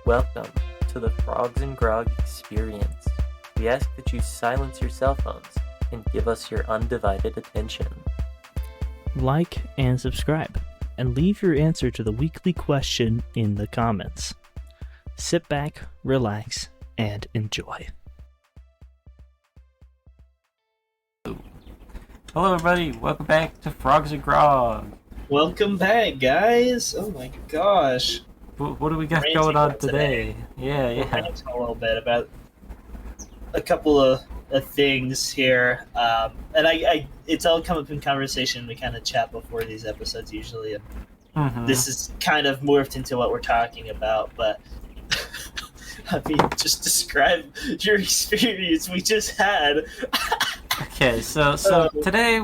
Welcome to the Frogs and Grog experience. We ask that you silence your cell phones and give us your undivided attention. Like and subscribe, and leave your answer to the weekly question in the comments. Sit back, relax, and enjoy. Hello everybody, welcome back to Frogs and Grog. Welcome back, guys. Oh my gosh. What do we got going on today? We're ranting a little bit about a couple of things here. And I it's all come up in conversation. We kind of chat before these episodes usually, and this is kind of morphed into what we're talking about, but I mean, just describe your experience we just had. Okay, so today,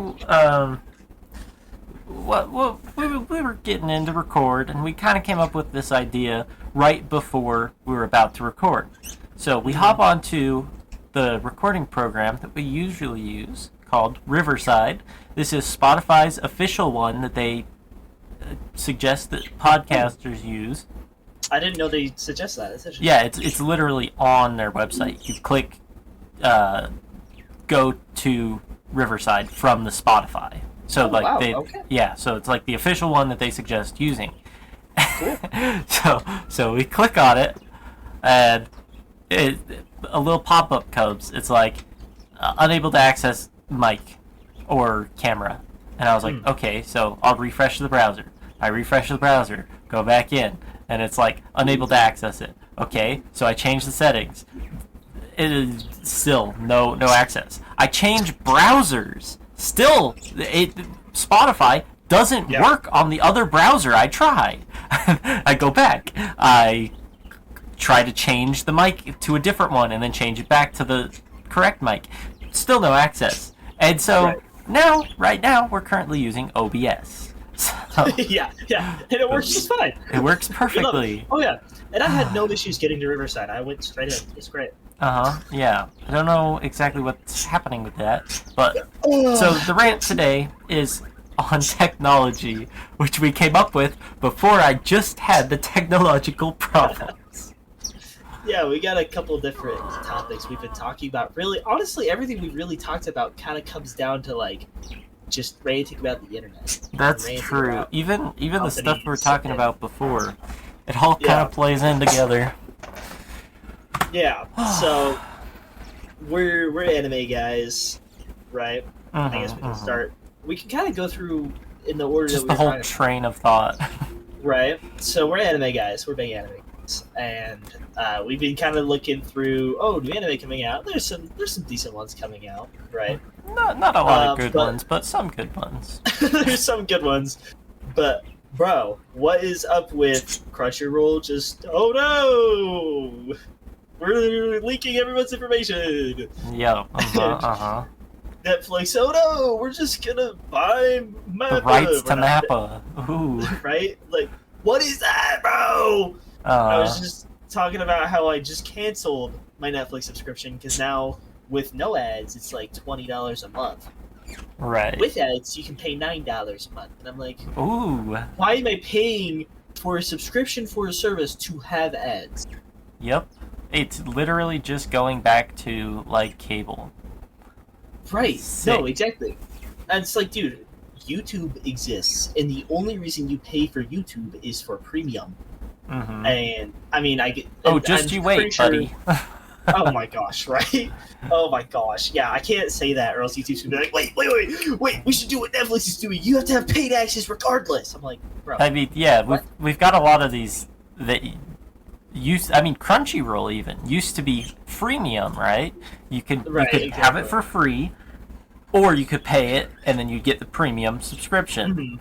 we were getting in to record, and we kind of came up with this idea right before we were about to record. So we hop onto the recording program that we usually use called Riverside. This is Spotify's official one that they suggest that podcasters use. I didn't know they suggest that. Yeah, it's literally on their website. You click go to Riverside from the Spotify. So so it's like the official one that they suggest using. Cool. so we click on it, and a little pop-up comes. It's like unable to access mic or camera, and I was like, okay, so I'll refresh the browser. I refresh the browser, go back in, and it's like unable to access it. Okay, so I change the settings. It is still no access. I change browsers. Still, Spotify doesn't work on the other browser I tried. I go back. I try to change the mic to a different one and then change it back to the correct mic. Still no access. And so right now, we're currently using OBS. So, yeah, and it works just fine. It works perfectly. Oh yeah, and I had no issues getting to Riverside. I went straight in. It's great. Yeah. I don't know exactly what's happening with that, but so the rant today is on technology, which we came up with before I just had the technological problems. Yeah, we got a couple different topics we've been talking about. Really, honestly, everything we've really talked about kind of comes down to like just ranting about the internet. That's true. Even the stuff we were talking about before, it all kind of plays in together. Yeah, so we're anime guys, right? I guess we can start. We can kind of go through in the order just that the whole train of thought. Right. So we're anime guys. We're big anime guys, and we've been kind of looking through. Oh, new anime coming out. There's some decent ones coming out, right? Not a lot of good ones, but some good ones. There's some good ones, but. Bro, what is up with Crunchyroll? Oh no! We're leaking everyone's information. Yeah. Netflix. Oh no! We're just gonna buy Mappa. The rights to Mappa. Ooh. Right? Like, what is that, bro? I was just talking about how I just canceled my Netflix subscription because now with no ads, it's like $20 a month. Right. With ads, you can pay $9 a month, and I'm like, ooh. Why am I paying for a subscription for a service to have ads? Yep. It's literally just going back to, like, cable. Right. Sick. No, exactly. And it's like, dude, YouTube exists, and the only reason you pay for YouTube is for premium. And, I mean, I get... Oh, just you wait, buddy. Oh my gosh, right? Oh my gosh. Yeah, I can't say that, or else YouTube's gonna be like, wait, we should do what Netflix is doing. You have to have paid access regardless. I'm like, bro. I mean, yeah, we've got a lot of these that... Crunchyroll even used to be freemium, right? You could have it for free, or you could pay it, and then you get the premium subscription.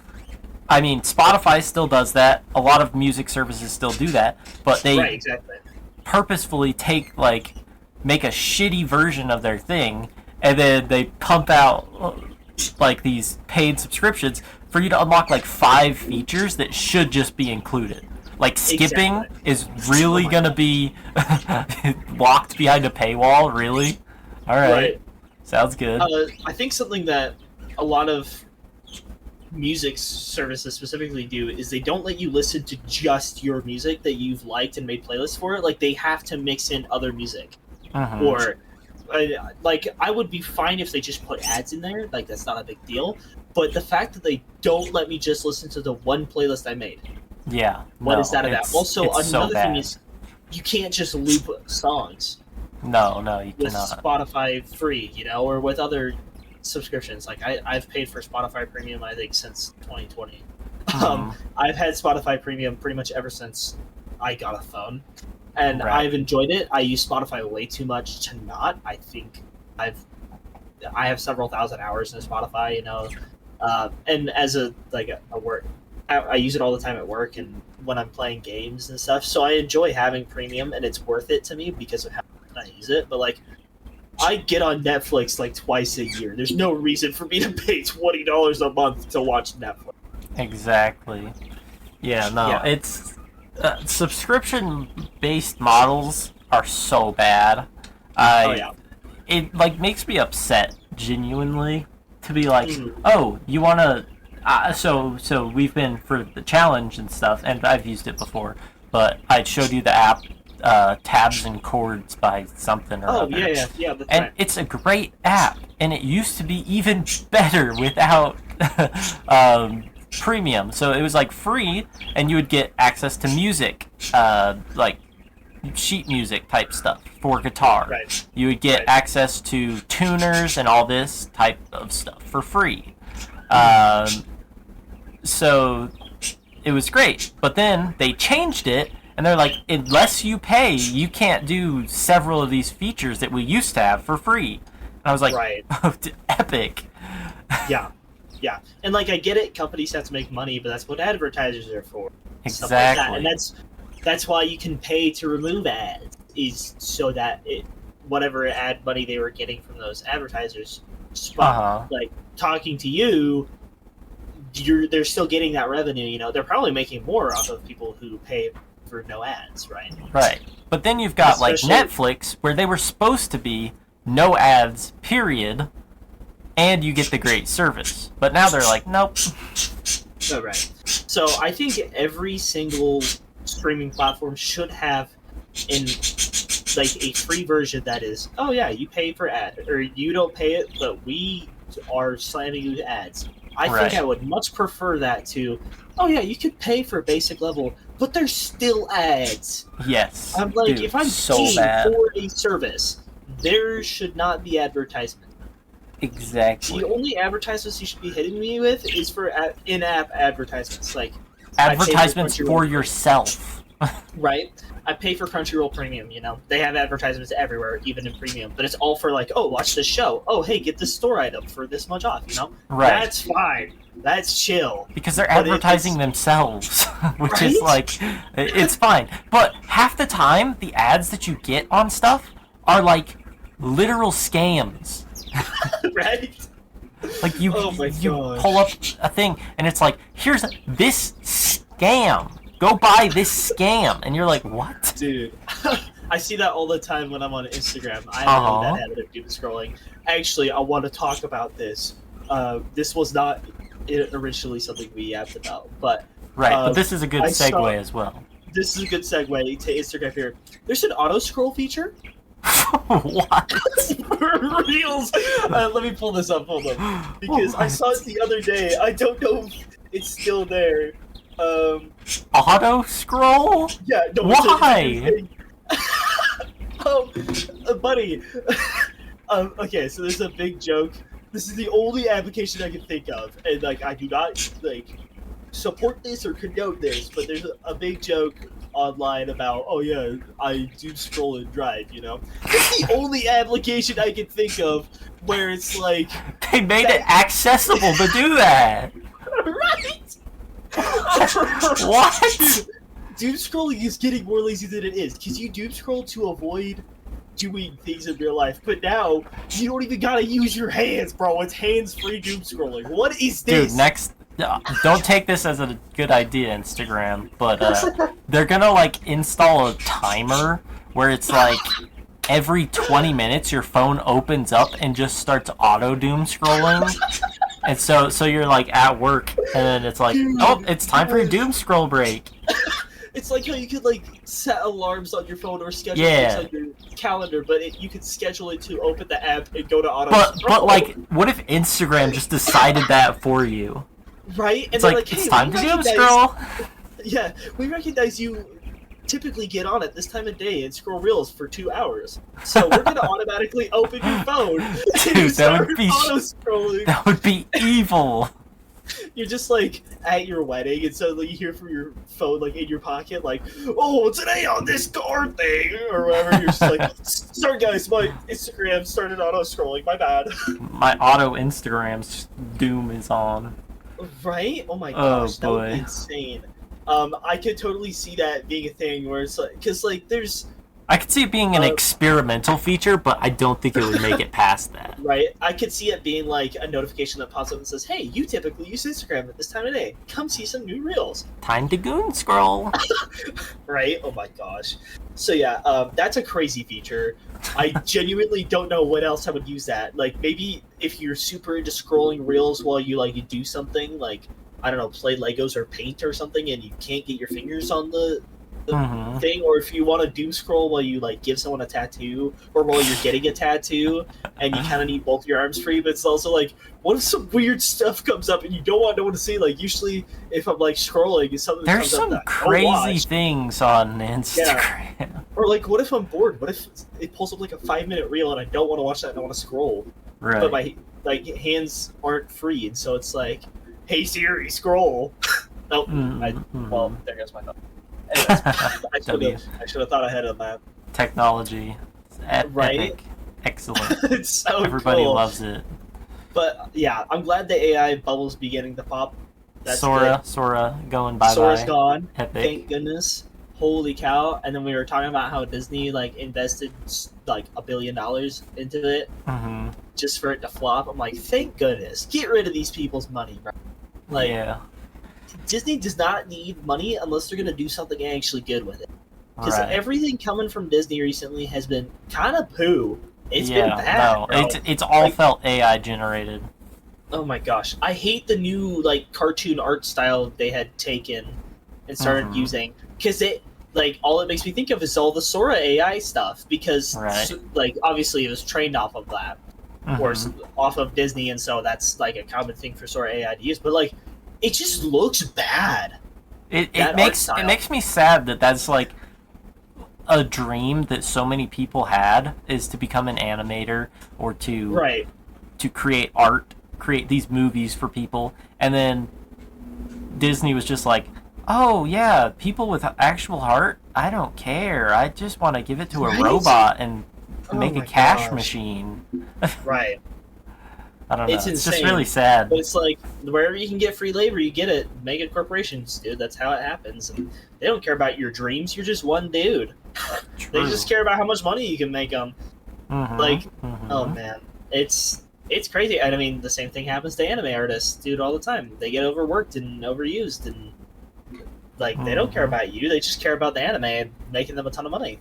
I mean, Spotify still does that. A lot of music services still do that, but they purposefully make a shitty version of their thing, and then they pump out like these paid subscriptions for you to unlock like 5 features that should just be included. Like, skipping is really gonna be locked behind a paywall, really? Alright. Sounds good. I think something that a lot of music services specifically do is they don't let you listen to just your music that you've liked and made playlists for it. Like, they have to mix in other music. Or like, I would be fine if they just put ads in there. Like, that's not a big deal. But the fact that they don't let me just listen to the one playlist I made. Yeah. What is that about? Also, another so thing is you can't just loop songs. No, you with cannot. Spotify free, or with other subscriptions. Like, I've paid for Spotify Premium, I think, since 2020. I've had Spotify Premium pretty much ever since I got a phone, and I've enjoyed it. I use Spotify way too much to not. I think I have several thousand hours in Spotify, and as a work, I use it all the time at work and when I'm playing games and stuff. So I enjoy having Premium, and it's worth it to me because of how I use it. But like, I get on Netflix like twice a year. There's no reason for me to pay $20 a month to watch Netflix. Exactly. Yeah, it's subscription-based models are so bad. It like makes me upset genuinely to be like, oh, you want to. So we've been for the challenge and stuff, and I've used it before, but I showed you the app, Tabs and Chords by something or other. Yeah. That's and right. it's a great app, and it used to be even better without premium. So it was like free, and you would get access to music, like sheet music type stuff for guitar. Right. You would get access to tuners and all this type of stuff for free. So it was great, but then they changed it, and they're like, unless you pay, you can't do several of these features that we used to have for free. And I was like, oh, epic. Yeah, and like, I get it, companies have to make money, but that's what advertisers are for. Exactly. Like that. And that's why you can pay to remove ads, is so that whatever ad money they were getting from those advertisers, like talking to you, they're still getting that revenue. They're probably making more off of people who pay for no ads, right? Right. But then you've got like Netflix, where they were supposed to be no ads, period, and you get the great service. But now they're like, nope. Oh, right. So I think every single streaming platform should have like a free version that is, oh yeah, you pay for ad, or you don't pay it, but we are slamming you with ads. I think I would much prefer that to, oh yeah, you could pay for basic level, but there's still ads. Yes. I'm like, dude, if I'm so paying bad. for a service, there should not be advertisement. Exactly. The only advertisements you should be hitting me with is for in-app advertisements, like advertisements for yourself. Right? I pay for Crunchyroll Premium, They have advertisements everywhere, even in Premium. But it's all for like, oh, watch this show. Oh, hey, get this store item for this much off, Right. That's fine. That's chill. Because they're advertising themselves, which is like, it's fine. But half the time, the ads that you get on stuff are like literal scams. Right? Like you gosh. pull up a thing, and it's like, here's this scam. Go buy this scam, and you're like, what? Dude, I see that all the time when I'm on Instagram. I know that habit of doom scrolling. Actually, I want to talk about this. This was not originally something we yapped about, but but this is a good segue as well. This is a good segue to Instagram here. There's an auto scroll feature. What? For reals. Let me pull this up. Hold on, because I saw it the other day. I don't know if it's still there. Auto scroll? Yeah. No, why? Buddy. Okay, so there's a big joke. This is the only application I can think of, and like, I do not like support this or condone this, but there's a big joke online about, oh yeah, I do scroll and drive, It's the only application I can think of where it's like, they made it accessible to do that. Right? What? Doom scrolling is getting more lazy than it is, because you doom scroll to avoid doing things in real life, but now you don't even gotta use your hands, bro. It's hands-free doom scrolling. What is this? Dude, next, don't take this as a good idea, Instagram, but they're gonna like install a timer where it's like every 20 minutes your phone opens up and just starts auto doom scrolling. And so you're like at work, and then it's like, oh, it's time for your doom scroll break. It's like how you could like set alarms on your phone or schedule Yeah. things on your calendar, but you could schedule it to open the app and go to auto. But like, what if Instagram just decided that for you? Right? And It's they're like, hey, it's time we to doom recognize- scroll. Yeah, we recognize you typically get on at this time of day and scroll reels for 2 hours. So we're gonna automatically open your phone and Dude, you that start would be auto scrolling. That would be evil. You're just like at your wedding, and suddenly you hear from your phone, like in your pocket, like, "Oh, today on this card thing," or whatever. You're just like, "Sorry guys, my Instagram started auto scrolling. My bad." My auto Instagram's doom is on. Right? Oh my Oh, gosh, that would be boy. insane. I could totally see that being a thing where it's like, because like there's I could see it being an experimental feature, but I don't think it would make it past that. right. I could see it being like a notification that pops up and says, "Hey, you typically use Instagram at this time of day. Come see some new reels." Time to goon scroll. Right? Oh my gosh. So yeah, that's a crazy feature. I genuinely don't know what else I would use that. Like maybe if you're super into scrolling reels while you do something, like I don't know, play Legos or paint or something, and you can't get your fingers on the Mhm. thing, or if you want to doom scroll while you like give someone a tattoo, or while you're getting a tattoo, and you kind of need both your arms free. But it's also like, what if some weird stuff comes up and you don't want no one to see? Like usually, if I'm like scrolling, and something There's comes up some that I don't crazy watch, things on Instagram. or like, what if I'm bored? What if it pulls up like a 5-minute reel and I don't want to watch that and I want to scroll, Right. but my like hands aren't free, and so it's like, hey Siri, scroll. Nope. Well, there goes my thought. Anyways, I should have thought ahead of that. Technology. It's Right? epic. Excellent. It's so Everybody cool. loves it. But yeah, I'm glad the AI bubble's beginning to pop. That's Sora going good. bye-bye. Sora's gone. Epic. Thank goodness. Holy cow! And then we were talking about how Disney like invested like $1 billion into it Mm-hmm. just for it to flop. I'm like, thank goodness. Get rid of these people's money, bro. Like Yeah. Disney does not need money unless they're gonna do something actually good with it. Because Right. everything coming from Disney recently has been kind of poo. It's yeah, been bad. no, bro. it's all Like- felt AI generated. Oh my gosh, I hate the new like cartoon art style they had taken and started Mhm. using, because it like all it makes me think of is all the Sora AI stuff, because Right. like obviously it was trained off of that or Mhm. off of Disney, and so that's like a common thing for Sora AI to use. But like, it just looks bad. It that art makes style. it makes me sad that that's like a dream that so many people had, is to become an animator or to Right. create art, create these movies for people, and then Disney was just like, oh yeah, people with actual heart, I don't care, I just want to give it to a Right? robot and Oh make a my cash gosh. machine. Right. I don't know, It's it's just insane. really sad. But it's like wherever you can get free labor, you get it. Mega corporations, dude. That's how it happens. And they don't care about your dreams. You're just one dude. They True. just care about how much money you can make them. Mhm, like, mhm. Oh man, it's crazy. And I mean, the same thing happens to anime artists, dude, all the time. They get overworked and overused, and like they don't care Mhm. about you. They just care about the anime and making them a ton of money.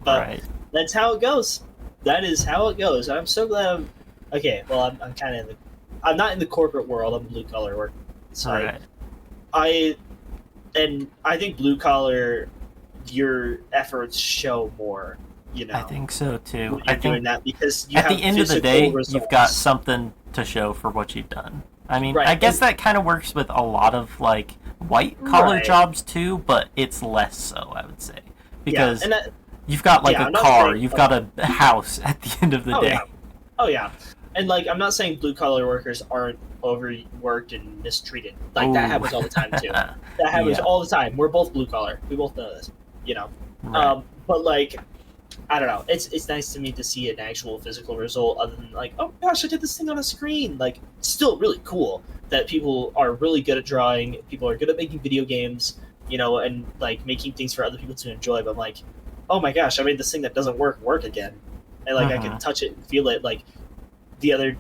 But Right. that's how it goes. That is how it goes. I'm so glad. Okay, well, I'm kind of in the. I'm not in the corporate world. I'm blue collar work. So Right. I think blue collar, your efforts show more. You know, I think so too. when I you're doing think that, because you at have the end of the physical day, results. you've got something to show for what you've done. I mean, Right, I guess and- that kind of works with a lot of like white collar Right. jobs too, but it's less so, I would say, because yeah, and that, you've got like yeah, a I'm not car, saying- you've got a house at the end of the Oh, day. yeah. Oh yeah, and like I'm not saying blue collar workers aren't overworked and mistreated. Like that Ooh. happens all the time too. That happens Yeah. all the time. We're both blue collar. We both know this. You know. Right. But like, I don't know. It's nice to me to see an actual physical result, other than like, oh gosh, I did this thing on a screen. Like, it's still really cool that people are really good at drawing. People are good at making video games. You know, and like making things for other people to enjoy. But I'm like, oh my gosh, I made this thing that doesn't work again, and like I can touch it and feel it. Like the other,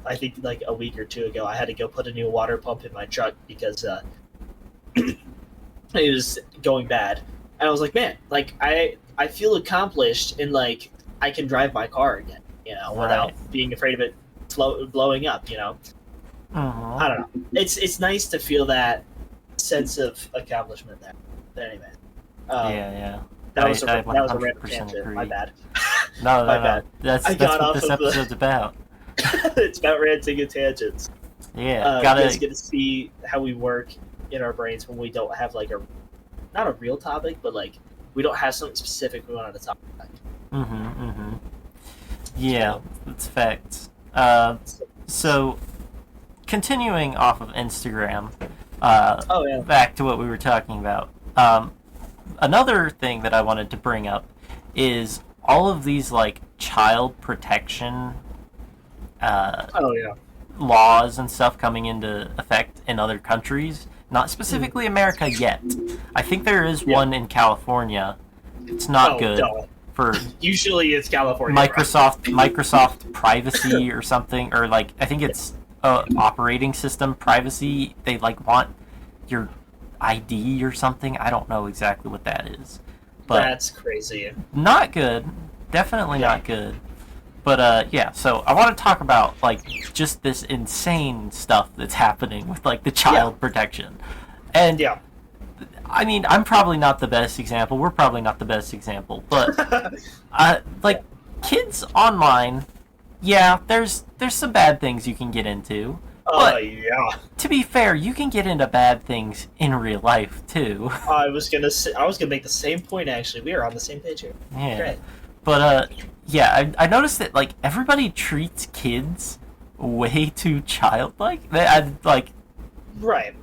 I think like a week or two ago, I had to go put a new water pump in my truck because it was going bad, and I was like, man, like I feel accomplished, and like I can drive my car again, you know, without Right. being afraid of it blowing up, you know. I don't know. It's nice to feel that sense of accomplishment there. But anyway, Yeah. that was a 100% random tangent. agree. My bad. No. My bad. That's I got what off this of the- episode's about. It's about ranting and tangents. Yeah, You guys get to see how we work in our brains when we don't have like not a real topic, but like we don't have something specific we want to talk about. Yeah, that's facts. So, continuing off of Instagram, back to what we were talking about. Another thing that I wanted to bring up is all of these like child protection laws and stuff coming into effect in other countries. Not specifically America yet. I think there is one in California. It's not good. For usually it's California. Microsoft privacy or something, or like I think it's operating system privacy. They like want your ID or something. I don't know exactly what that is, but that's crazy. Not good. Definitely not good. But so I want to talk about like just this insane stuff that's happening with like the child protection, and I mean, I'm probably not the best example. We're probably not the best example, but like kids online, there's some bad things you can get into. But to be fair, you can get into bad things in real life too. I was gonna make the same point. Actually, we are on the same page here. Yeah, great. But I noticed that like everybody treats kids way too childlike. Right.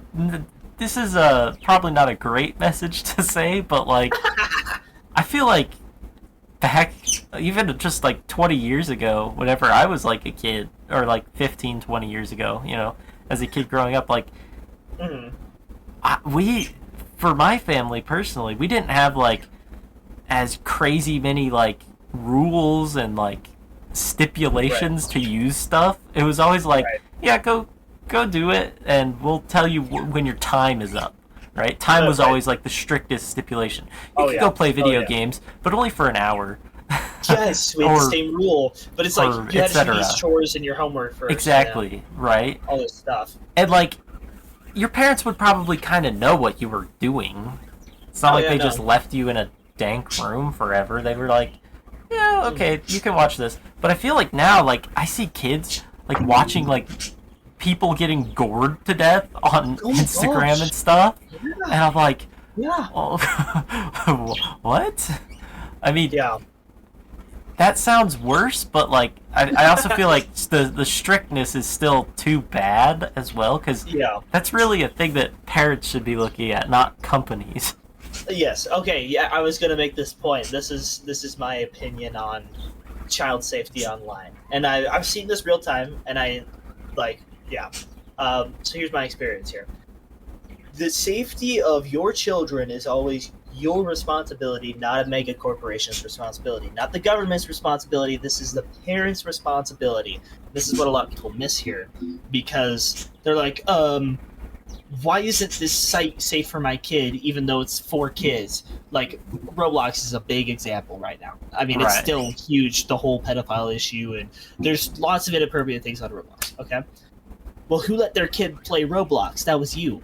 This is probably not a great message to say, but like I feel like back even just like 20 years ago, whenever I was like a kid, or like 15, 20 years ago, you know, as a kid growing up, like for my family personally, we didn't have like as crazy many like rules and like stipulations to use stuff. It was always like, go do it, and we'll tell you when your time is up. Right? Time was always like the strictest stipulation. You could go play video games, but only for an hour. Yes, we had the same rule, but it's like you had to do these chores and your homework first. Exactly, right? All this stuff. And like, your parents would probably kind of know what you were doing. It's not like they just left you in a dank room forever. They were like, yeah, okay, you can watch this. But I feel like now, like, I see kids like watching like people getting gored to death on Instagram and stuff, and I'm like, what? I mean, that sounds worse, but like I also feel like the strictness is still too bad as well, because that's really a thing that parents should be looking at, not companies. Yes. Okay. Yeah, I was gonna make this point. This is my opinion on child safety online, and I've seen this real time, and I like so here's my experience here. The safety of your children is always your responsibility, not a mega corporation's responsibility, not the government's responsibility. This is the parents' responsibility. This is what a lot of people miss here, because they're like, why isn't this site safe for my kid, even though it's for kids? Like, Roblox is a big example right now. I mean, it's still huge, the whole pedophile issue, and there's lots of inappropriate things on Roblox, okay? Well, who let their kid play Roblox? That was you.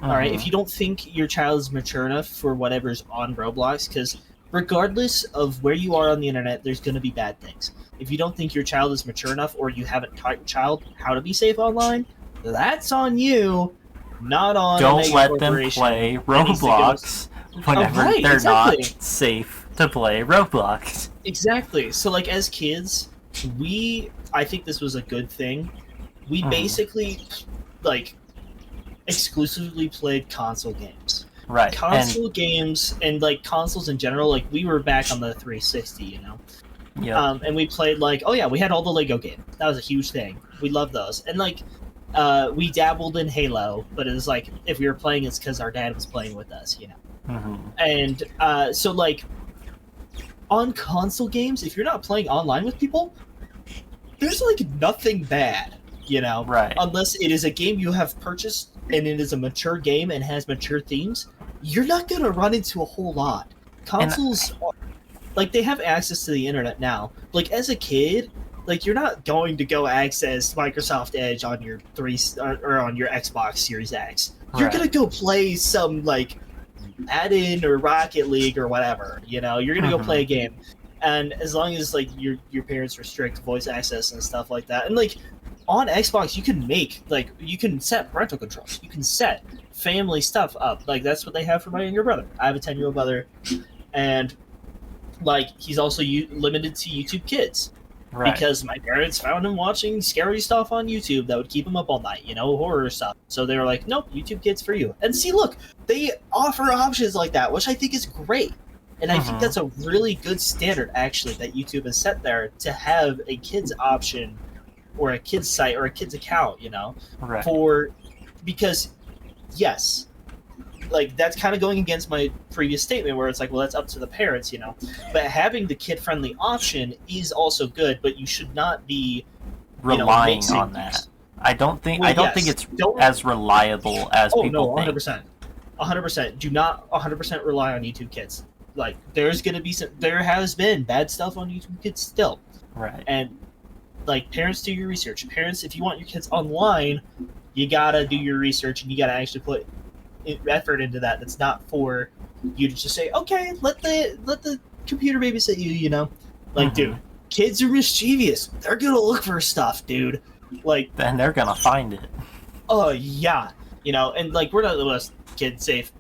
All right? If you don't think your child is mature enough for whatever's on Roblox, because regardless of where you are on the internet, there's going to be bad things. If you don't think your child is mature enough, or you haven't taught your child how to be safe online, that's on you. Not on. Don't let them play Roblox whenever they're not safe to play Roblox. Exactly. So, like, as kids, I think this was a good thing. We basically, like, exclusively played console games. Right. Console games and, like, consoles in general. Like, we were back on the 360, you know? Yeah. And we played, like, we had all the Lego games. That was a huge thing. We loved those. And, like, we dabbled in Halo, but it was like, if we were playing, it's because our dad was playing with us, you know? And so, like, on console games, if you're not playing online with people, there's, like, nothing bad, you know? Right. Unless it is a game you have purchased and it is a mature game and has mature themes, you're not going to run into a whole lot. Consoles, like, they have access to the internet now. Like, as a kid, like you're not going to go access Microsoft Edge on your or on your Xbox Series X. You're Right. gonna go play some like Madden or Rocket League or whatever. You know, you're gonna go play a game, and as long as like your parents restrict voice access and stuff like that, and like on Xbox you can make like you can set parental controls, you can set family stuff up. Like that's what they have for my younger brother. I have a 10-year-old brother, and like he's also limited to YouTube Kids. Right. Because my parents found him watching scary stuff on YouTube that would keep him up all night, you know, horror stuff. So they were like, nope, YouTube Kids for you. And see, look, they offer options like that, which I think is great. And I think that's a really good standard, actually, that YouTube has set there to have a kids option or a kids site or a kids account, you know, Right. because, yes, like that's kind of going against my previous statement where it's like, well, that's up to the parents, you know, but having the kid-friendly option is also good, but you should not be Relying mixing on that. I don't think it's Don't- as reliable as oh people no, think. 100%. Do not 100% rely on YouTube Kids. Like there's gonna be there has been bad stuff on YouTube Kids still, Right. and like parents, do your research. Parents, if you want your kids online, you gotta do your research and you gotta actually put effort into that. That's not for you to just say, okay, let the computer babysit you, you know, like dude, kids are mischievous, they're gonna look for stuff, dude, like Then they're gonna find it. oh yeah, you know, and like we're not the most kid safe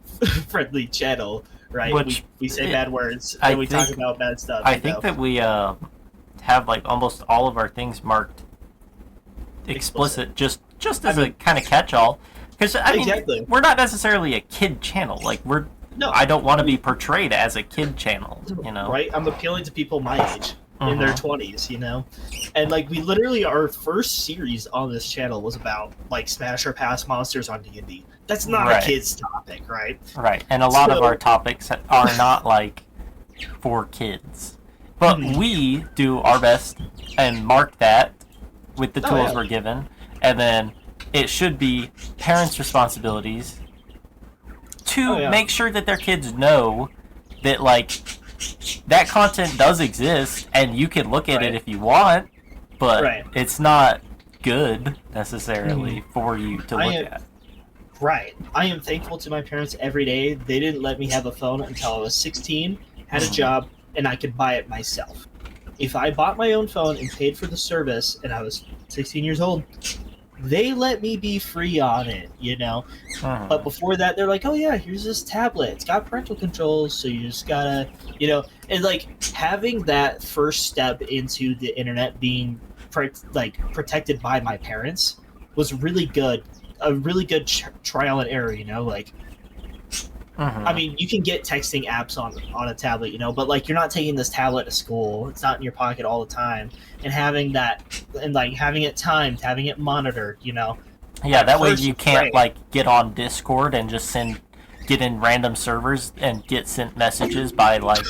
friendly channel, right? Which, we say bad words I and we talk think- about bad stuff. I you think know? that we have like almost all of our things marked explicit, just as a kind of catch-all. Because I mean, Exactly. we're not necessarily a kid channel. Like No. I don't want to be portrayed as a kid channel. You know. Right? I'm appealing to people my age, in their 20s, you know? And, like, we literally, our first series on this channel was about, like, Smash or Pass monsters on D&D. That's not Right. a kid's topic, right? Right. And a lot of So- our topics are not like for kids. But we do our best and mark that with the Oh, tools yeah. we're given. And then it should be parents' responsibilities to Oh, yeah. make sure that their kids know that, like, that content does exist and you can look at it Right. if you want, but Right. it's not good necessarily for you to I look am- at. Right. I am thankful to my parents every day. They didn't let me have a phone until I was 16, had a job, and I could buy it myself. If I bought my own phone and paid for the service and I was 16 years old, they let me be free on it, you know? Mhm. But before that, they're like, oh yeah, here's this tablet. It's got parental controls, so you just gotta, you know, and like having that first step into the internet being protected by my parents was really good. A really good trial and error, you know, like, Mhm. I mean, you can get texting apps on a tablet, you know, but like you're not taking this tablet to school. It's not in your pocket all the time, and having that, and like having it timed, having it monitored, you know. Yeah, that way first you can't grade. like get on Discord and just get in random servers and get sent messages by like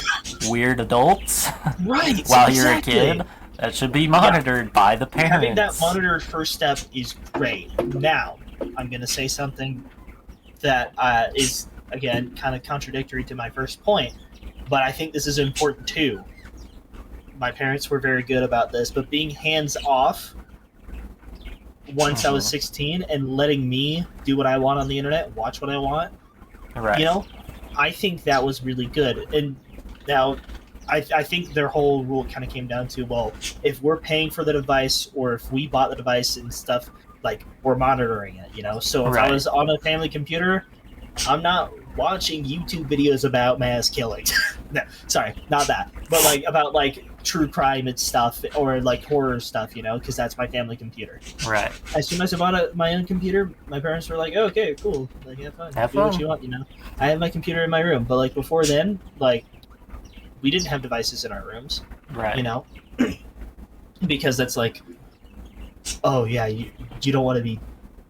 weird adults Right. while exactly. you're a kid. That should be monitored by the parents. Having that monitored first step is great. Now, I'm going to say something that is, again, kind of contradictory to my first point, but I think this is important too. My parents were very good about this, but being hands off once I was 16 and letting me do what I want on the internet, watch what I want, Right. you know, I think that was really good. And now, I think their whole rule kind of came down to, well, if we're paying for the device or if we bought the device and stuff, like, we're monitoring it, you know? So if I Right. was on a family computer, I'm not watching YouTube videos about mass killings. No, sorry, not that. But, like, about, like, true crime and stuff or, like, horror stuff, you know? Because that's my family computer. Right. As soon as I bought my own computer, my parents were like, oh, okay, cool. Like, have fun. Have Do what fun. you want, you know? I have my computer in my room. But, like, before then, like, we didn't have devices in our rooms, Right. you know? Because that's like, oh, yeah, you don't want to be...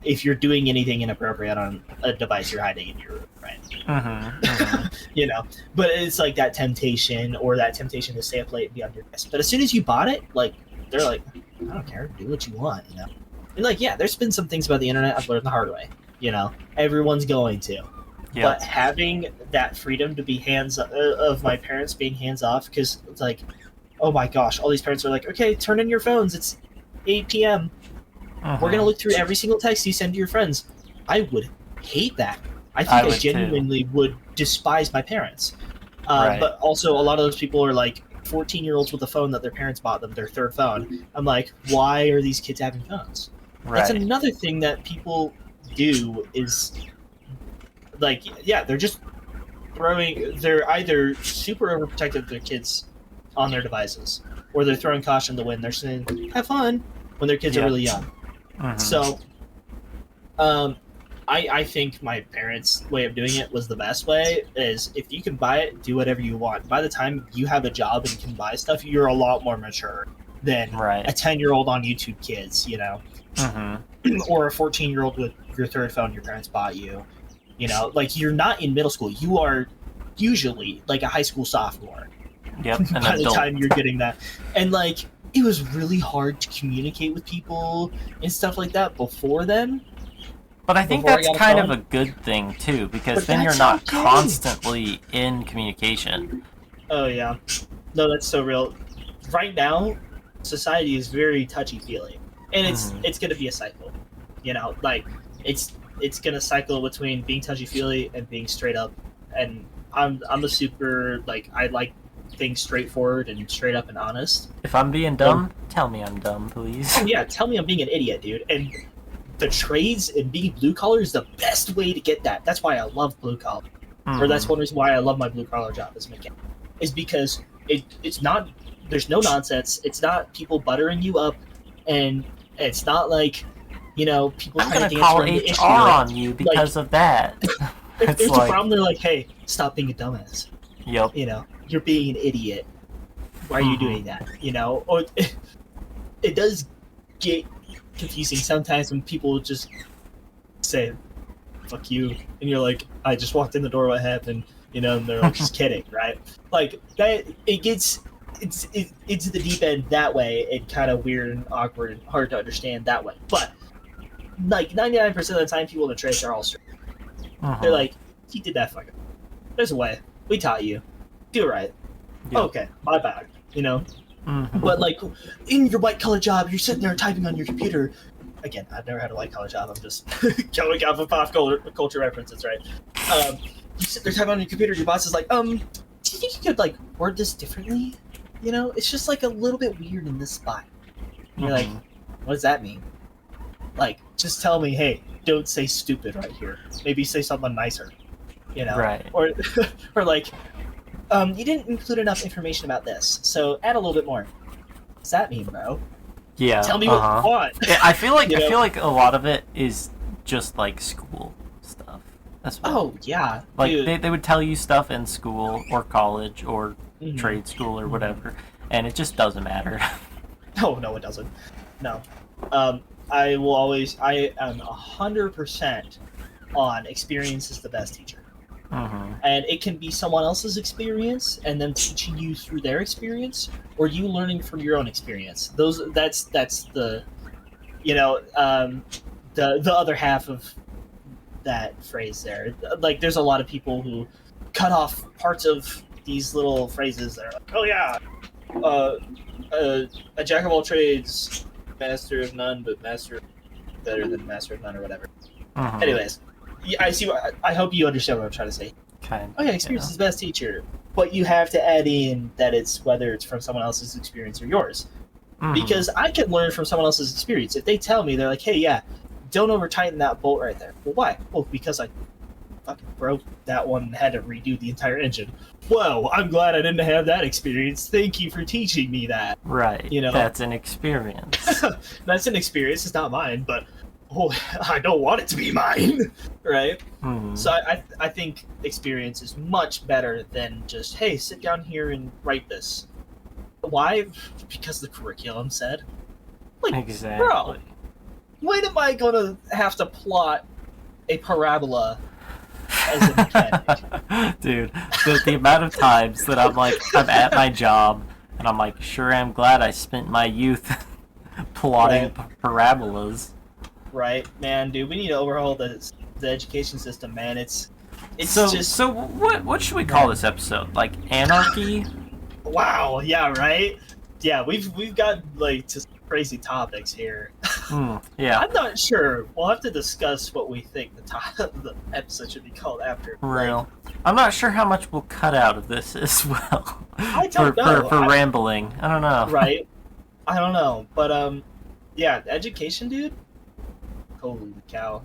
If you're doing anything inappropriate on a device, you're hiding in your room, right? Mm-hmm. You know? But it's like that temptation or that temptation to stay up late and be on your desk. But as soon as you bought it, like, they're like, I don't care, do what you want, you know? And, like, yeah, there's been some things about the internet I've learned the hard way, you know? Everyone's going to. Yeah. But having that freedom to be of my parents being hands off, because it's like oh my gosh, all these parents are like, okay, turn in your phones. It's 8 p.m. We're gonna look through every single text you send to your friends. I would hate that. I think I would genuinely would despise my parents. Right. But also, a lot of those people are like 14-year-olds with a phone that their parents bought them, their third phone. I'm like, why are these kids having phones? Right. That's another thing that people do is, like, yeah, they're just they're either super overprotective of their kids on their devices, or they're throwing caution to the wind. They're saying, have fun, when their kids are really young. So, I think my parents' way of doing it was the best way, is if you can buy it, do whatever you want. By the time you have a job and can buy stuff, you're a lot more mature than a 10-year-old on YouTube Kids, you know? Or a 14-year-old with your third phone your parents bought you. You know, like, you're not in middle school. You are usually, like, a high school sophomore. Yep. By the time you're getting that. And, like, it was really hard to communicate with people and stuff like that before then. But I think that's kind of a good thing, too, because then you're not constantly in communication. Oh, yeah. No, that's so real. Right now, society is very touchy-feely. And it's going to be a cycle. You know, like, it's going to cycle between being touchy-feely and being straight up. And I'm a super, like, I like things straightforward and straight up and honest. If I'm being dumb, tell me I'm dumb, please. Yeah, tell me I'm being an idiot, dude. And the trades and being blue collar is the best way to get that. That's why I love blue collar. Or that's one reason why I love my blue collar job as a mechanic. Is because it's not, there's no nonsense. It's not people buttering you up, and it's not like, you know, people I'm trying to gonna dance call around the issue. HR on you because of that. If there's a problem, they're like, hey, stop being a dumbass. Yep. You know, you're being an idiot. Why are you doing that? You know, or it does get confusing sometimes when people just say, fuck you, and you're like, I just walked in the door, what happened? You know, and they're like, just kidding, right? Like, that, it gets, it's the deep end that way, and kind of weird and awkward and hard to understand that way. But, like, 99% of the time, people in the trades are all straight. They're like, you did that fucking. There's a way. We taught you. Do it right. Yep. Okay, my bad. You know? But, like, in your white-collar job, you're sitting there typing on your computer. Again, I've never had a white-collar job. I'm just going off of pop culture references, right? You sit there typing on your computer, your boss is like, do you think you could, like, word this differently? You know? It's just, like, a little bit weird in this spot. And you're like, what does that mean? Like, just tell me, hey, don't say stupid right here. Maybe say something nicer. You know? Right. Or like, you didn't include enough information about this, so add a little bit more. What does that mean, bro? Yeah. Tell me what you want. Yeah, I feel like I feel like a lot of it is just like school stuff. That's what, oh yeah. like dude. they would tell you stuff in school or college or trade school or whatever, and it just doesn't matter. No, it doesn't. No. I am 100% on experience is the best teacher. And it can be someone else's experience and them teaching you through their experience, or you learning from your own experience. That's the, you know, the other half of that phrase there. Like, there's a lot of people who cut off parts of these little phrases that are like, oh yeah, a jack of all trades, master of none, but master better than master of none, or whatever. Anyways, I see. I hope you understand what I'm trying to say. Experience is the best teacher, but you have to add in that it's whether it's from someone else's experience or yours, because I can learn from someone else's experience. If they tell me, they're like, "Hey, yeah, don't over tighten that bolt right there." Well, why? Well, because I fucking broke that one and had to redo the entire engine. Whoa, I'm glad I didn't have that experience. Thank you for teaching me that. Right. You know, that's an experience. That's an experience. It's not mine, but. Oh, I don't want it to be mine, right? So I think experience is much better than just, hey, sit down here and write this. Why? Because the curriculum said. Like, exactly. Bro, when am I going to have to plot a parabola as a mechanic? Dude, the amount of times that I'm at my job, and I'm like, sure, I'm glad I spent my youth plotting parabolas. Right, man, dude, we need to overhaul the education system, man. It's so what should we call this episode? Like, anarchy? Wow. Yeah. Right. Yeah. We've got like just crazy topics here. Yeah. I'm not sure. We'll have to discuss what we think the episode should be called after. Real. I'm not sure how much we'll cut out of this as well. I don't know. For rambling. I don't know. Right. I don't know, but yeah, education, dude. Holy cow.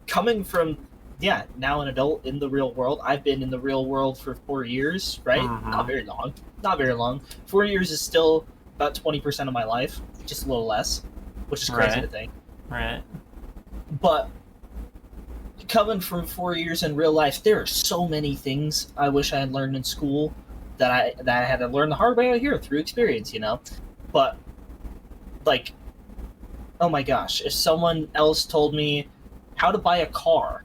Coming from now an adult in the real world. I've been in the real world for 4 years, right? Mhm. Not very long. Not very long. 4 years is still about 20% of my life, just a little less, which is crazy to think. Right. But coming from 4 years in real life, there are so many things I wish I had learned in school that I had to learn the hard way out here through experience, you know? But, like, oh my gosh, if someone else told me how to buy a car,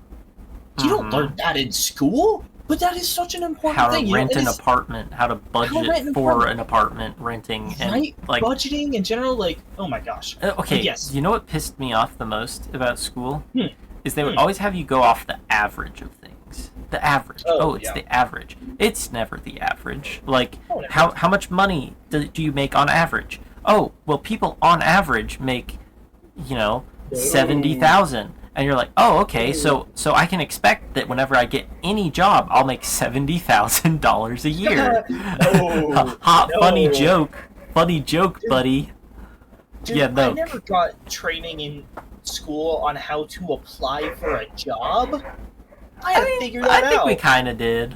you don't learn that in school? But that is such an important how thing. to rent an apartment, how to budget for an apartment, renting, and right? like budgeting in general, like, oh my gosh. Okay, yes. You know what pissed me off the most about school? Is they would Hmm. always have you go off the average of things. The average. It's yeah. the average. It's never the average. Like, Oh, never. how much money do you make on average? Oh, well, people on average make, 70,000. And you're like, oh, okay, so I can expect that whenever I get any job, I'll make $70,000 a year. Funny joke, buddy. Dude, Yeah, no. I never got training in school on how to apply for a job. I had to figure that out. I think we kind of did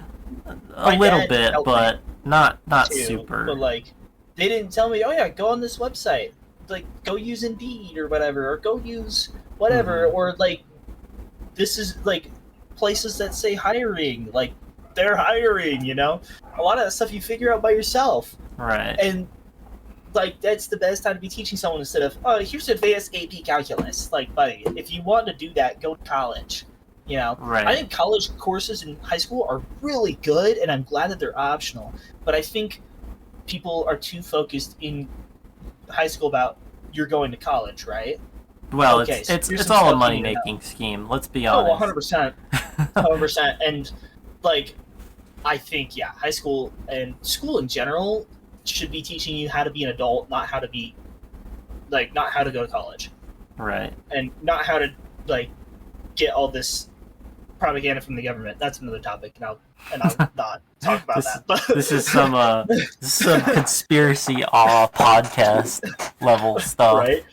a My little dad bit, helped but not too, super. But like, they didn't tell me, oh yeah, go on this website, like go use Indeed or whatever, or go use whatever, or like, this is like places that say hiring, like they're hiring, you know. A lot of that stuff you figure out by yourself, Right. and like that's the best time to be teaching someone instead of, oh, here's advanced AP calculus. Like, buddy, if you want to do that, go to college. You know, Right. I think college courses in high school are really good, and I'm glad that they're optional. But I think people are too focused in high school about you're going to college, right? Well, Okay, so it's here's some all a stuff you money need to know. making scheme. Let's be Oh, honest. 100%. 100%. And like, I think high school and school in general should be teaching you how to be an adult, not how to be not how to go to college, Right. and not how to like get all this propaganda from the government. That's another topic, and I'll not talk about that. But This is some conspiracy podcast level stuff. right?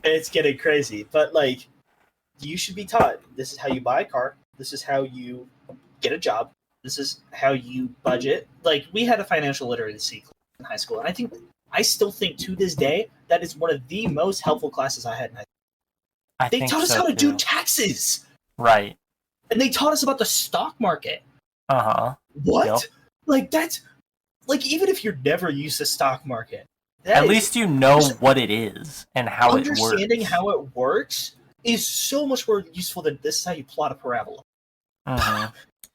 It's getting crazy, but like, you should be taught. This is how you buy a car. This is how you get a job. This is how you budget. Like, we had a financial literacy class in high school, and I still think to this day that is one of the most helpful classes I had in high school. They taught us how to do taxes. Right. And they taught us about the stock market. Uh-huh. What? Yep. Like, that's like, even if you're never used to stock market, At least you know what it is and how it works. Understanding how it works is so much more useful than this is how you plot a parabola. Mhm.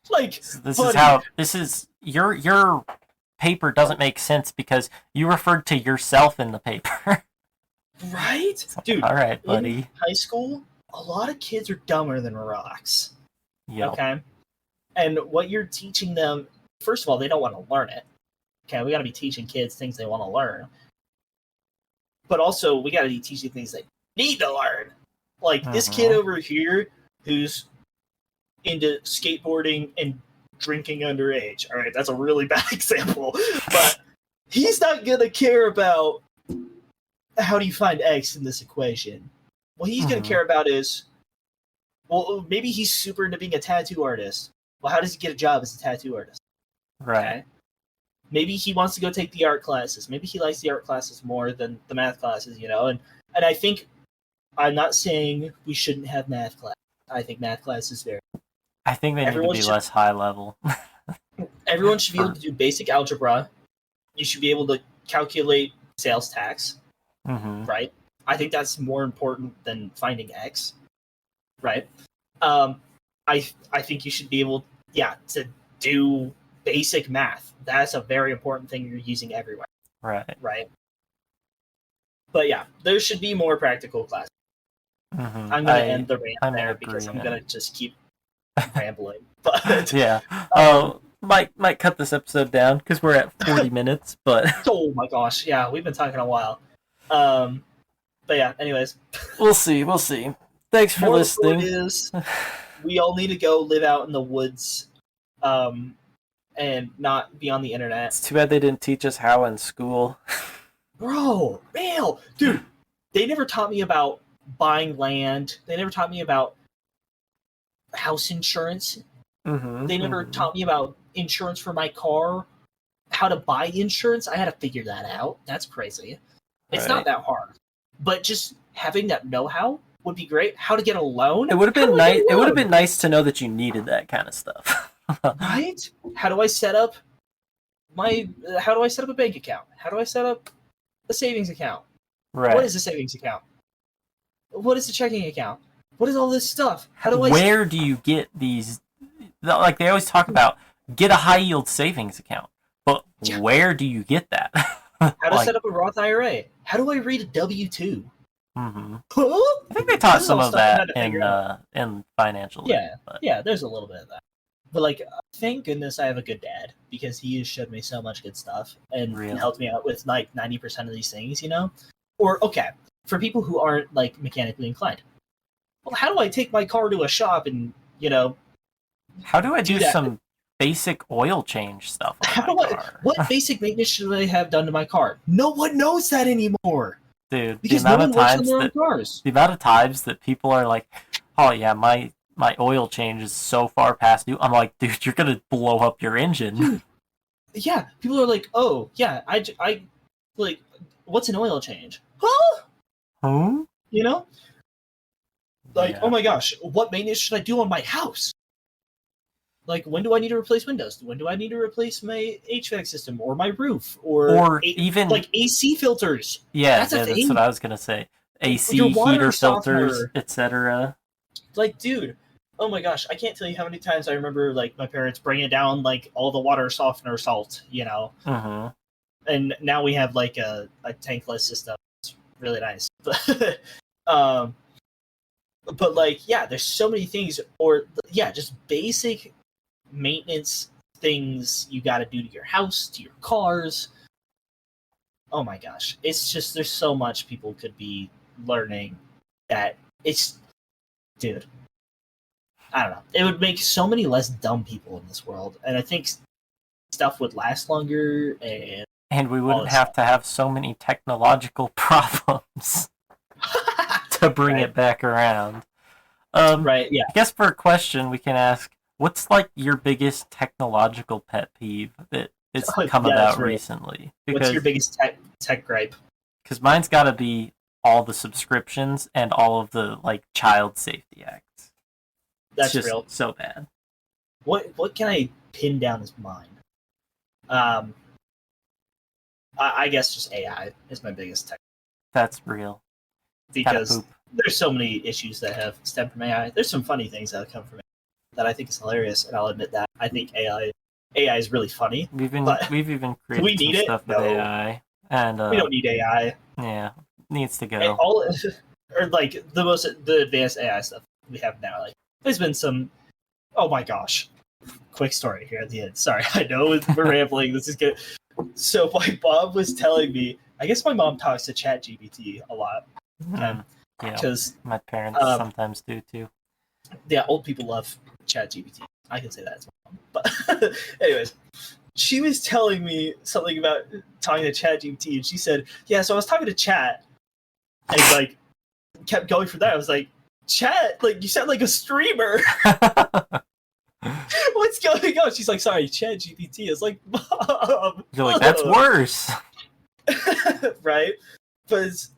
Like, This is your paper doesn't make sense because you referred to yourself in the paper. right? Dude, All right, in buddy. high school, a lot of kids are dumber than rocks. Yep. Okay? And what you're teaching them, first of all, they don't want to learn it. Okay, we got to be teaching kids things they want to learn. But also, we got to be teaching things they need to learn. Like, this kid over here who's into skateboarding and drinking underage. All right, that's a really bad example. But he's not going to care about how do you find X in this equation. What he's going to care about is, well, maybe he's super into being a tattoo artist. Well, how does he get a job as a tattoo artist? Right. Okay? Maybe he wants to go take the art classes. Maybe he likes the art classes more than the math classes, you know? And I think, I'm not saying we shouldn't have math class. I think math class is very... I think they need to be less high level. Everyone should be able to do basic algebra. You should be able to calculate sales tax, right? I think that's more important than finding X, right? I think you should be able, to do basic math. That's a very important thing you're using everywhere. Right? But yeah, there should be more practical classes. I'm going to end the rant there because I'm going to just keep rambling. But yeah. might cut this episode down because we're at 40 minutes, but Oh my gosh, yeah, we've been talking a while. But yeah, anyways, we'll see. Thanks for moral of the story listening. is we all need to go live out in the woods, and not be on the internet. It's too bad they didn't teach us how in school. Bro, man, dude, they never taught me about buying land. They never taught me about house insurance. They never taught me about insurance for my car, how to buy insurance. I had to figure that out. That's crazy. It's not that hard. But just having that know-how would be great. How to get a loan. It would have been nice. It would have been nice to know that you needed that kind of stuff. Right? How do I set up a bank account? How do I set up a savings account? Right. What is a savings account? What is a checking account? What is all this stuff? How do I? Where do you get these? Like they always talk about, get a high yield savings account, but where do you get that? How to set up a Roth IRA? How do I read a W-2? I Huh? think they taught some of that in financial. Yeah, but. yeah. There's a little bit of that, but like, thank goodness I have a good dad because he has showed me so much good stuff and helped me out with like 90% of these things. You know, or okay, for people who aren't like mechanically inclined. Well, how do I take my car to a shop and how do I do some basic oil change stuff on my car? What basic maintenance should I have done to my car? No one knows that anymore. Dude, because the amount cars. The amount of times that people are like, "Oh yeah, my oil change is so far past due." I'm like, dude, you're gonna blow up your engine. Dude, yeah, people are like, "Oh yeah, I like, what's an oil change?" Huh? Huh? You know, like, oh my gosh, what maintenance should I do on my house? Like, when do I need to replace windows? When do I need to replace my HVAC system or my roof or even like AC filters? Yeah, that's what I was gonna say. AC, heater filters, etc. Like, dude, oh my gosh, I can't tell you how many times I remember like my parents bringing down like all the water softener salt, and now we have like a tankless system. It's really nice, but like, yeah, there's so many things, or yeah, just basic maintenance things you got to do to your house, to your cars. Oh my gosh, it's just, there's so much people could be learning that it's, dude, I don't know, it would make so many less dumb people in this world, and I think stuff would last longer, and we wouldn't have to have so many technological problems to bring it back around. Right, yeah. I guess for a question we can ask, what's like your biggest technological pet peeve that it's come about recently? Because, what's your biggest tech gripe? Because mine's got to be all the subscriptions and all of the like child safety acts. That's just real. So bad. What can I pin down as mine? I guess just AI is my biggest tech. That's real. Because there's so many issues that have stemmed from AI. There's some funny things that have come from AI that I think is hilarious, and I'll admit that. I think AI is really funny. We've even created some stuff with AI, and we don't need AI. Yeah, needs to go. Or like the advanced AI stuff we have now. Like, there's been some. Oh my gosh! Quick story here at the end. Sorry, I know we're rambling. This is good. So my mom was telling me. I guess my mom talks to ChatGPT a lot. Yeah, because my parents sometimes do too. Yeah, old people love ChatGPT. I can say that as well. But anyways, she was telling me something about talking to ChatGPT, and she said, "Yeah, so I was talking to Chat, and like kept going for that. I was like, Chat, like you sound like a streamer. What's going on?" She's like, "Sorry, ChatGPT." I was like, "Mom." You're like, that's worse. Right? But it's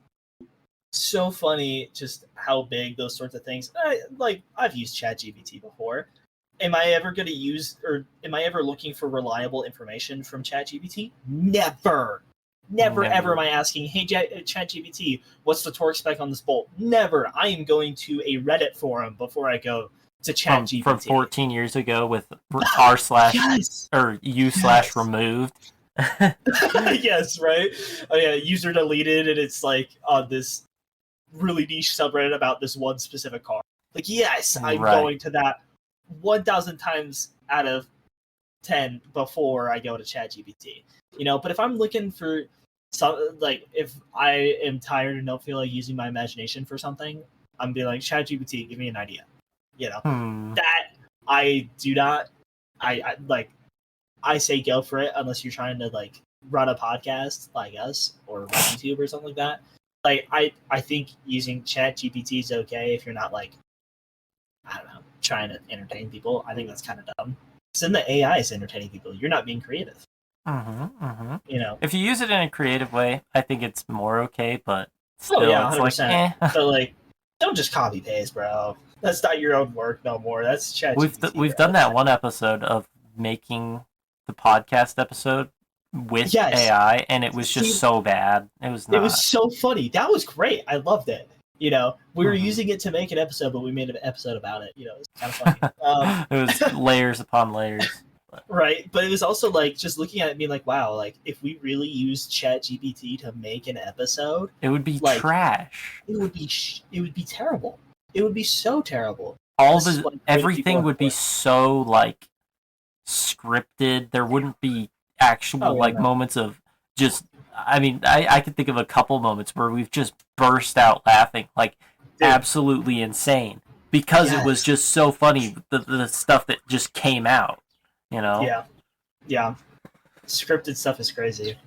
so funny just how big those sorts of things. I've used ChatGPT before. Am I ever going to use, or am I ever looking for reliable information from ChatGPT? Never. Never ever am I asking, "Hey, ChatGPT, what's the torque spec on this bolt?" Never. I am going to a Reddit forum before I go to ChatGPT. From 14 years ago with r/ yes. or u/ removed. Yes, right? Oh yeah, user deleted, and it's like on this really niche subreddit about this one specific car. Like, yes, I'm going to that 1,000 times out of 10 before I go to ChatGPT. But if I'm looking for some, like, if I am tired and don't feel like using my imagination for something, I'm being like, ChatGPT, give me an idea. That I do not. I say go for it unless you're trying to like run a podcast like us or run YouTube or something like that. Like I think using ChatGPT is okay if you're not like, I don't know, trying to entertain people. I think that's kind of dumb. Because then the AI is entertaining people. You're not being creative. If you use it in a creative way, I think it's more okay. But still, yeah, 100%. It's like, eh. So like, don't just copy paste, bro. That's not your own work no more. That's ChatGPT. We've done that one episode of making the podcast episode with AI, and it was just so bad. It was not. It was so funny. That was great. I loved it. We were using it to make an episode, but we made an episode about it. It was kind of funny. It was layers upon layers. Right, but it was also like just looking at it and being like, wow, like if we really used ChatGPT to make an episode, it would be like, trash. It would be terrible. It would be so terrible. Everything would be so like scripted. There wouldn't be actual moments of just. I mean, I could think of a couple moments where we've just burst out laughing, like absolutely insane, because it was just so funny. The stuff that just came out, Yeah. Scripted stuff is crazy.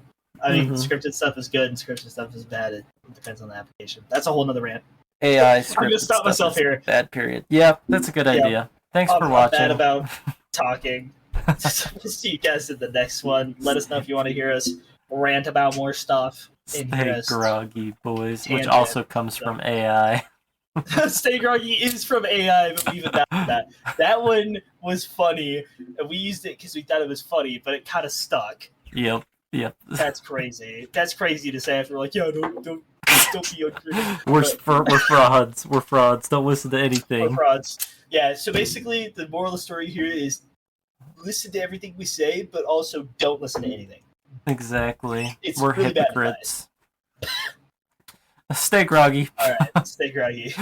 I mean, scripted stuff is good and scripted stuff is bad. It depends on the application. That's a whole nother rant. AI scripted I'm gonna stop myself here. Bad period. Yeah, that's a good idea. Thanks for watching. Bad about talking. We'll see you guys in the next one. Let us know if you want to hear us rant about more stuff. Stay groggy, boys, which also comes from AI. Stay groggy is from AI, but even that one was funny, and we used it because we thought it was funny, but it kind of stuck. Yep. That's crazy. That's crazy to say after like, yeah, don't be ungrateful. We're frauds. We're frauds. Don't listen to anything. We're frauds. Yeah. So basically, the moral of the story here is listen to everything we say, but also don't listen to anything. Exactly. We're really hypocrites. Stay groggy. All right. Stay groggy.